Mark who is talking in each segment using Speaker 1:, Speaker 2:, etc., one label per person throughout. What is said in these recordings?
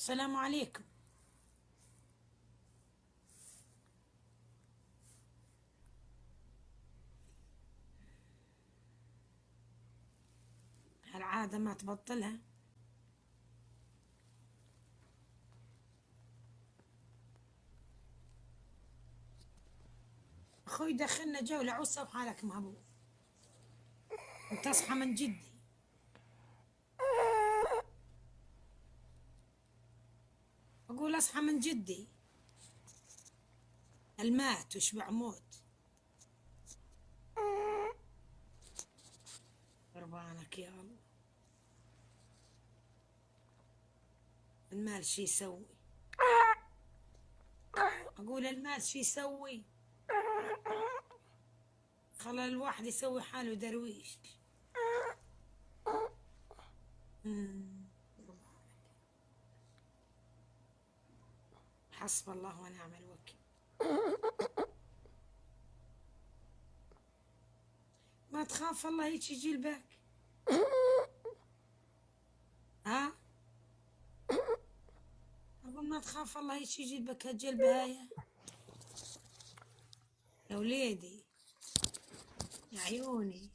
Speaker 1: السلام عليكم. هالعادة ما تبطلها. أخوي دخلنا جولة عوسة وحالك مهبوط. أنت أصحى من جدي. أقول أصحى من جدي. المات وشبع موت. قربانك يا الله. المال شي يسوي. أقول المال شي يسوي. خلى الواحد يسوي حاله درويش. حسب الله ونعم الوكيل. ما تخاف الله هيك يجي الباك. ها؟ أقول ما تخاف الله هيك يجي الباك هالجلباية. يا وليدي يا عيوني.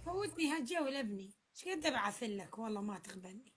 Speaker 1: فوتني هالجولة ابني، شقد ابعث لك والله ما تقبلني.